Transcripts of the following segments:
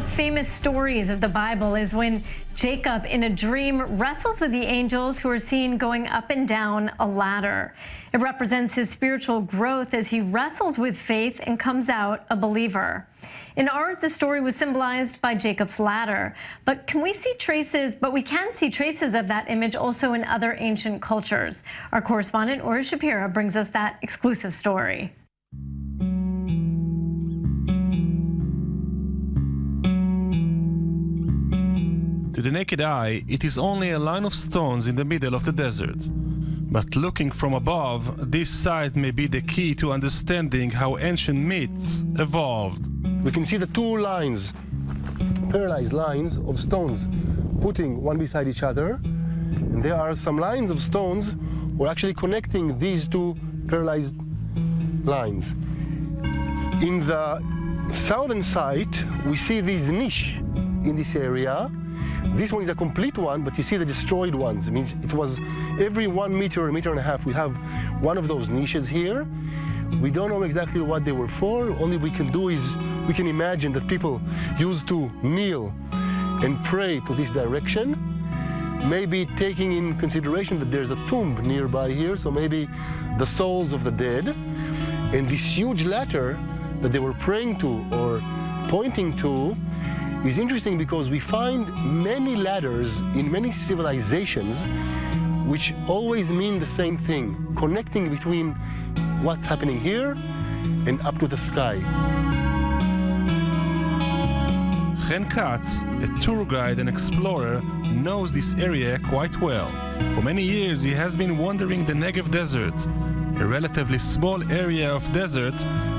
most famous stories of the Bible is when Jacob, in a dream, wrestles with the angels who are seen going up and down a ladder. It represents his spiritual growth as he wrestles with faith and comes out a believer. In art, the story was symbolized by Jacob's ladder, but we can see traces of that image also in other ancient cultures. Our correspondent Uri Shapira brings us that exclusive story. To the naked eye, it is only a line of stones in the middle of the desert. But looking from above, this sight may be the key to understanding how ancient myths evolved. We can see the two lines, parallel lines of stones, putting one beside each other. And there are some lines of stones who are actually connecting these two parallel lines. In the southern side, we see this niche in this area. This one is a complete one, but you see the destroyed ones. It means it was every 1 meter, 1.5 meters, we have one of those niches here. We don't know exactly what they were for. Only we can do is we can imagine that people used to kneel and pray to this direction, maybe taking in consideration that there's a tomb nearby here, so maybe the souls of the dead. And this huge ladder that they were praying to or pointing to is interesting because we find many ladders in many civilizations which always mean the same thing, connecting between what's happening here and up to the sky. Chen Katz, a tour guide and explorer, knows this area quite well. For many years he has been wandering the Negev desert, a relatively small area of desert,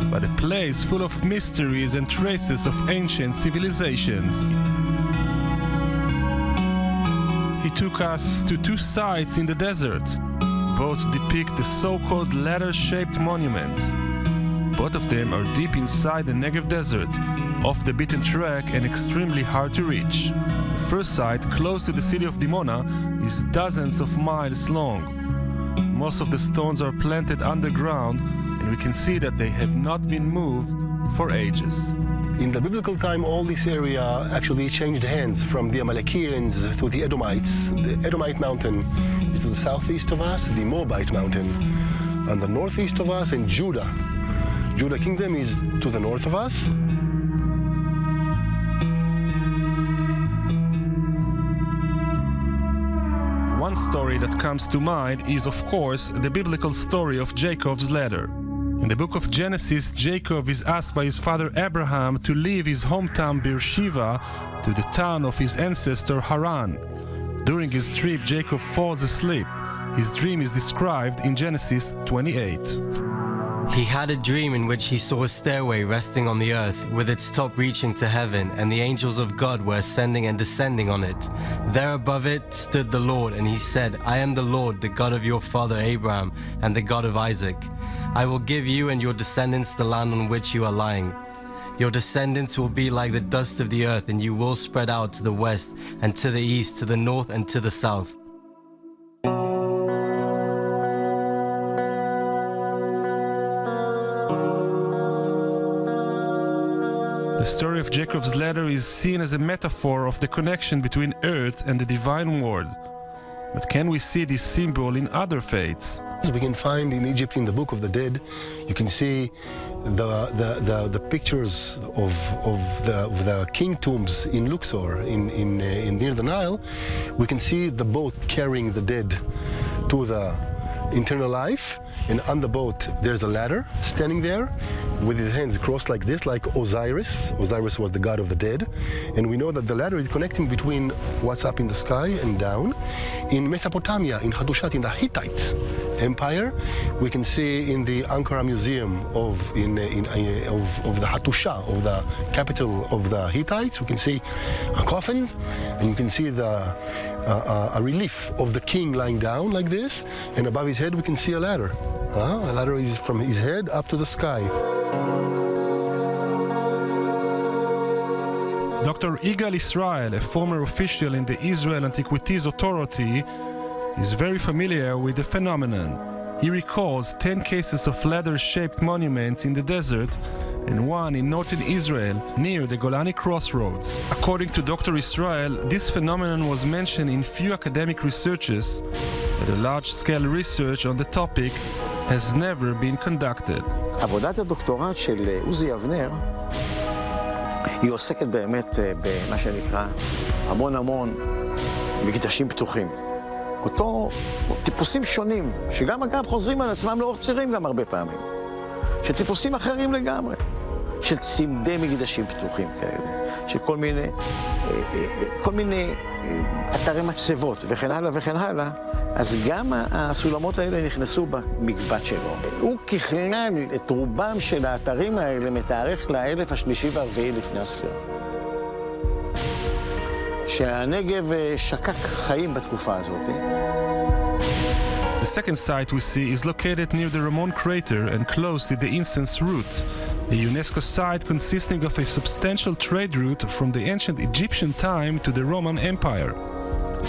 but a place full of mysteries and traces of ancient civilizations. He took us to two sites in the desert. Both depict the so-called ladder-shaped monuments. Both of them are deep inside the Negev desert, off the beaten track and extremely hard to reach. The first site, close to the city of Dimona, is dozens of miles long. Most of the stones are planted underground, and we can see that they have not been moved for ages. In the biblical time, all this area actually changed hands from the Amalekians to the Edomites. The Edomite mountain is to the southeast of us, the Moabite mountain on the northeast of us, and Judah. Judah kingdom is to the north of us. One story that comes to mind is, of course, the biblical story of Jacob's ladder. In the book of Genesis, Jacob is asked by his father Abraham to leave his hometown Beersheba to the town of his ancestor Haran. During his trip, Jacob falls asleep. His dream is described in Genesis 28. He had a dream in which he saw a stairway resting on the earth, with its top reaching to heaven, and the angels of God were ascending and descending on it. There above it stood the Lord, and he said, I am the Lord, the God of your father Abraham, and the God of Isaac. I will give you and your descendants the land on which you are lying. Your descendants will be like the dust of the earth, and you will spread out to the west, and to the east, to the north, and to the south. The story of Jacob's ladder is seen as a metaphor of the connection between earth and the divine world. But can we see this symbol in other faiths? We can find in Egypt, in the Book of the Dead, you can see the pictures of the king tombs in Luxor, in near the Nile. We can see the boat carrying the dead to the internal life, and on the boat there's a ladder standing there with his hands crossed like this, like Osiris. Osiris was the god of the dead, and we know that the ladder is connecting between what's up in the sky and down. In Mesopotamia, in Hattushat, in the Hittite Empire, we can see in the Ankara Museum of the Hattusha, of the capital of the Hittites, we can see a coffin, and you can see a relief of the king lying down like this, and above his head we can see a ladder. A ladder is from his head up to the sky. Dr. Yigal Israel, a former official in the Israel Antiquities Authority, is very familiar with the phenomenon. He recalls 10 cases of ladder-shaped monuments in the desert and one in northern Israel near the Golani crossroads. According to Dr. Israel, this phenomenon was mentioned in few academic researches, but a large-scale research on the topic has never been conducted. עבודת הדוקטורט של עוזי אבנר היא עוסקת באמת במה שנקרא המון מקדשים פתוחים. אותו טיפוסים שונים, שגם אגב חוזרים על עצמם לאורך צירים גם הרבה פעמים. שטיפוסים אחרים לגמרי, של צמדי מקדשים פתוחים כאלה, של כל מיני אתרי מצבות וכן הלאה וכן הלאה, אז גם הסולמות האלה נכנסו במקבץ שלו. הוא ככלל את רובם של האתרים האלה מתארך לאלף השלישי והרביעי לפני הספירה. שהנגב שקק חיים בתקופה הזאת. The second site we see is located near the Ramon crater and close to the incense route, a UNESCO site consisting of a substantial trade route from the ancient Egyptian time to the Roman Empire.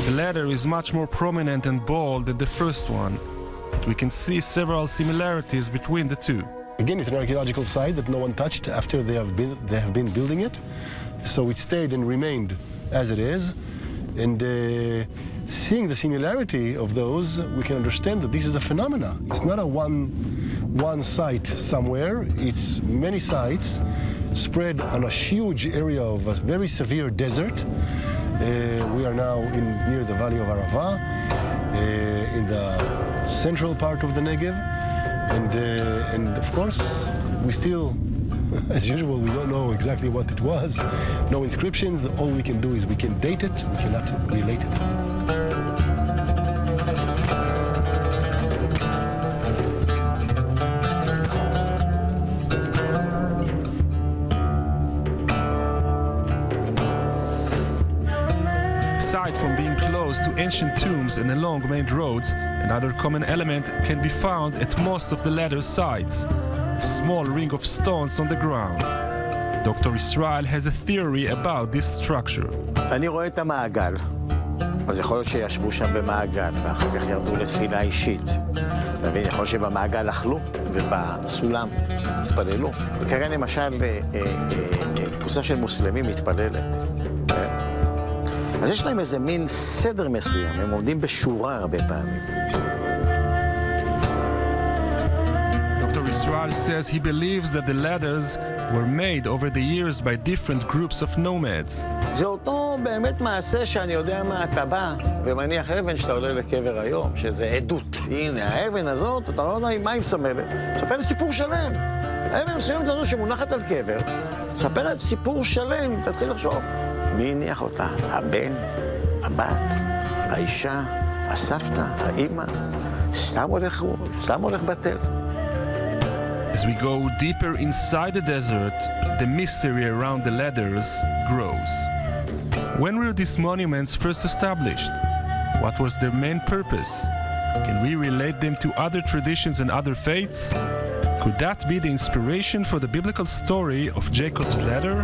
The latter is much more prominent and bold than the first one, but we can see several similarities between the two. Again, it's an archaeological site that no one touched after they have been building it, so it stayed and remained as it is. And seeing the similarity of those, we can understand that this is a phenomena. It's not a one site somewhere. It's many sites spread on a huge area of a very severe desert. We are now near the valley of Arava, in the central part of the Negev. And of course, we still, as usual, we don't know exactly what it was. No inscriptions. All we can do is we can date it, we cannot relate it. Aside from being close to ancient tombs and along main roads, another common element can be found at most of the latter sites. A small ring of stones on the ground. Dr. Israel has a theory about this structure. אני רואה את המעגל, אז יכול להיות שישבו שם במעגל, ואחר כך ירדו לתפילה אישית. אתה מבין, יכול להיות שבמעגל אכלו, ובסולם התפללו. וכרגע למשל, קבוצה של מוסלמים מתפללת. אז יש להם איזה מין סדר מסוים, הם עומדים בשורה הרבה פעמים. Israel says he believes that the ladders were made over the years by different groups of nomads. זה אותו באמת מעשה שאני יודע מה אתה בא ומניח אבן שאתה עולה לקבר היום, שזה עדות. הנה, האבן הזאת, אתה לא יודע מה היא מסמלת. ספר סיפור שלם. האבן מסוימת הזו שמונחת על קבר, ספר את סיפור שלם, תתחיל לחשוב. מי הניח אותה? הבן, הבת, האישה, הסבתא, האמא. סתם הולך בטל. As we go deeper inside the desert, the mystery around the ladders grows. When were these monuments first established? What was their main purpose? Can we relate them to other traditions and other faiths? Could that be the inspiration for the biblical story of Jacob's ladder?